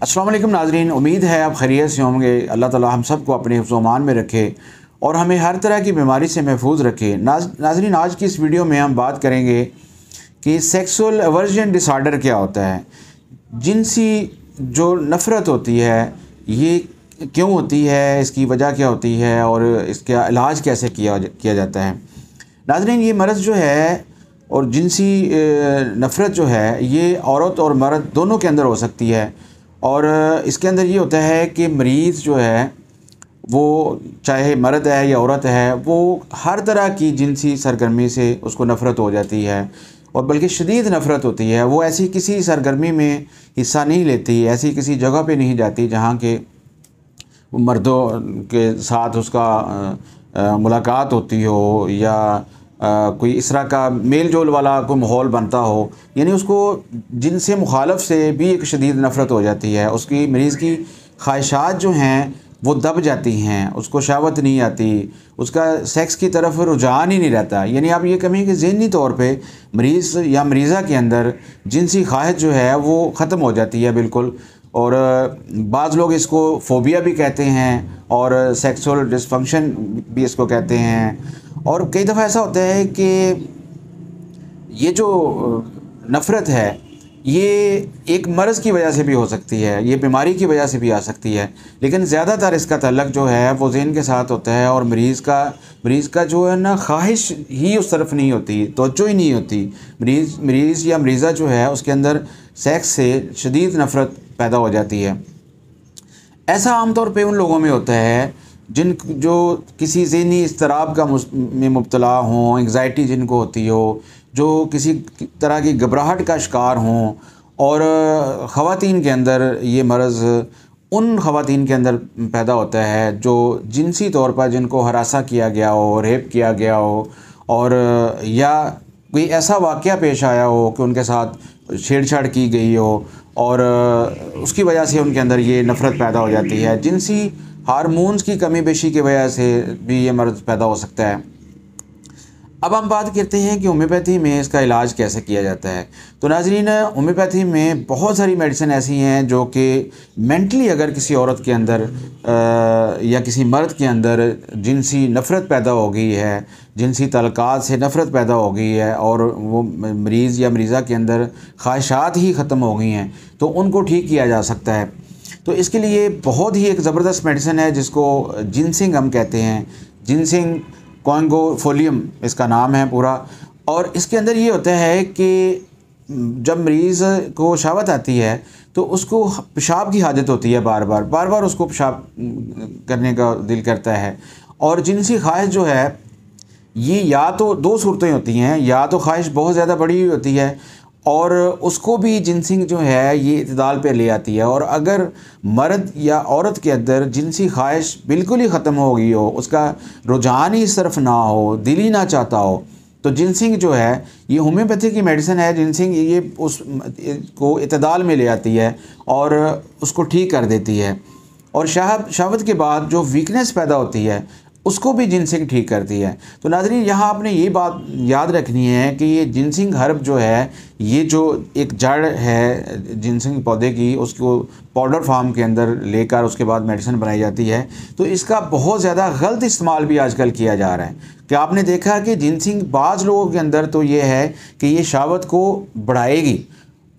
अस्सलाम वालेकुम नाज़रीन, उम्मीद है आप खैरियत से होंगे। अल्लाह ताला हम सब को अपने हिफ्ज़-ओ-अमान में रखे और हमें हर तरह की बीमारी से महफूज रखे। नाज़रीन, आज की इस वीडियो में हम बात करेंगे कि सेक्सुअल एवर्जन डिसऑर्डर क्या होता है। जिनसी जो नफ़रत होती है ये क्यों होती है, इसकी वजह क्या होती है और इसका इलाज कैसे किया जाता है। नाज़रीन, ये मर्ज़ जो है और जिनसी नफ़रत जो है ये औरत और मर्द दोनों के अंदर हो सकती है। और इसके अंदर ये होता है कि मरीज़ जो है वो चाहे मर्द है या औरत है, वो हर तरह की जिनसी सरगर्मी से उसको नफ़रत हो जाती है और बल्कि शदीद नफ़रत होती है। वो ऐसी किसी सरगर्मी में हिस्सा नहीं लेती, ऐसी किसी जगह पे नहीं जाती जहाँ के मर्दों के साथ उसका मुलाकात होती हो या कोई इस तरह का मेल जोल वाला कोई माहौल बनता हो। यानी उसको जिनसे मुखालफ से भी एक शदीद नफ़रत हो जाती है। उसकी मरीज़ की ख्वाहिशात जो हैं वो दब जाती हैं, उसको शहवत नहीं आती, उसका सेक्स की तरफ रुझान ही नहीं रहता। यानी आप ये कहें कि ज़हनी तौर पे मरीज़ या मरीज़ा के अंदर जिनसी ख्वाहिश जो है वो ख़त्म हो जाती है बिल्कुल। और बाज़ लोग इसको फ़ोबिया भी कहते हैं और सेक्सुअल डिसफंक्शन भी इसको कहते हैं। और कई दफ़ा ऐसा होता है कि ये जो नफ़रत है ये एक मर्ज़ की वजह से भी हो सकती है, ये बीमारी की वजह से भी आ सकती है, लेकिन ज़्यादातर इसका ताल्लुक़ जो है वो ज़हन के साथ होता है और मरीज़ का जो है ना ख्वाहिश ही उस तरफ नहीं होती, तवज्जो ही नहीं होती। मरीज़ या मरीज़ा जो है उसके अंदर सेक्स से शदीद नफ़रत पैदा हो जाती है। ऐसा आम तौर पे उन लोगों में होता है जो किसी ज़हनी इज़्तिराब का में मुब्तला हों, एंग्ज़ायटी जिनको होती हो, जो किसी तरह की घबराहट का शिकार हों। और ख़वातीन के अंदर ये मर्ज़ उन ख़वातीन के अंदर पैदा होता है जो जिनसी तौर पर जिनको हरासा किया गया हो, रेप किया गया हो और या कोई ऐसा वाक़या पेश आया हो कि उनके साथ छेड़छाड़ की गई हो और उसकी वजह से उनके अंदर ये नफ़रत पैदा हो जाती है। जिनसी हार्मोन्स की कमी बेशी की वजह से भी ये मर्ज़ पैदा हो सकता है। अब हम बात करते हैं कि होम्योपैथी में इसका इलाज कैसे किया जाता है। तो नाज़रीन, होम्योपैथी में बहुत सारी मेडिसिन ऐसी हैं जो कि मेंटली अगर किसी औरत के अंदर या किसी मर्द के अंदर जिनसी नफ़रत पैदा हो गई है, जिनसी तल्क़ात से नफ़रत पैदा हो गई है और वो मरीज़ या मरीज़ा के अंदर ख्वाहिशात ही ख़त्म हो गई हैं, तो उनको ठीक किया जा सकता है। तो इसके लिए बहुत ही एक ज़बरदस्त मेडिसिन है जिसको जिनसिंग हम कहते हैं। जिनसिंग कॉन्गोफोलियम इसका नाम है पूरा। और इसके अंदर ये होता है कि जब मरीज़ को शहवत आती है तो उसको पेशाब की हाजत होती है, बार बार उसको पेशाब करने का दिल करता है। और जिनसी ख्वाहिश जो है ये या तो दो सूरतें होती हैं, या तो ख्वाहिश बहुत ज़्यादा बड़ी हुई होती है और उसको भी जिनसिंग जो है ये इत्तेदाल पे ले आती है। और अगर मर्द या औरत के अंदर जिनसी ख्वाहिश बिल्कुल ही ख़त्म हो गई हो, उसका रुझान ही इस तरफ ना हो, दिल ही ना चाहता हो, तो जिनसिंग जो है ये होम्योपैथी की मेडिसिन है। जिनसिंग ये को इत्तेदाल में ले आती है और उसको ठीक कर देती है। और शहवत के बाद जो वीकनेस पैदा होती है उसको भी जिनसिंग ठीक करती है। तो नाज़रीन, यहाँ आपने ये बात याद रखनी है कि ये जिनसिंग हर्ब जो है, ये जो एक जड़ है जिनसिंग पौधे की, उसको पाउडर फार्म के अंदर लेकर उसके बाद मेडिसिन बनाई जाती है। तो इसका बहुत ज़्यादा गलत इस्तेमाल भी आजकल किया जा रहा है कि आपने देखा कि जिनसिंग बाज़ लोगों के अंदर तो ये है कि ये शहवत को बढ़ाएगी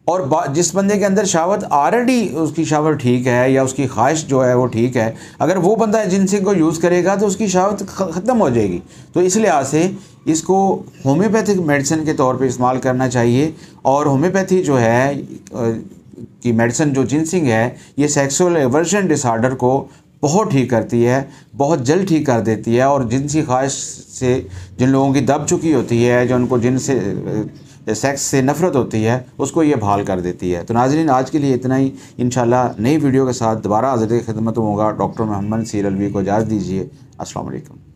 और जिस बंदे के अंदर शहवत ऑलरेडी उसकी शहवत ठीक है या उसकी ख्वाहिश जो है वो ठीक है, अगर वो बंदा जिनसिंग को यूज़ करेगा तो उसकी शहवत ख़त्म हो जाएगी। तो इस लिहाज से इसको होम्योपैथिक मेडिसिन के तौर पे इस्तेमाल करना चाहिए। और होम्योपैथी जो है की मेडिसिन जो जिनसिंग है ये सेक्सुअल एवर्जन डिसऑर्डर को बहुत ठीक करती है, बहुत जल्द ठीक कर देती है। और जिनसी ख्वाहिश से जिन लोगों की दब चुकी होती है, जो उनको जिनसे सेक्स से नफ़रत होती है, उसको ये बहाल कर देती है। तो नाज़रीन, आज के लिए इतना ही। इंशाल्लाह नई वीडियो के साथ दोबारा हाज़िर खिदमत होगा। डॉक्टर मोहम्मद सीर अलवी को इजाज़त दीजिए। अस्सलाम वालेकुम।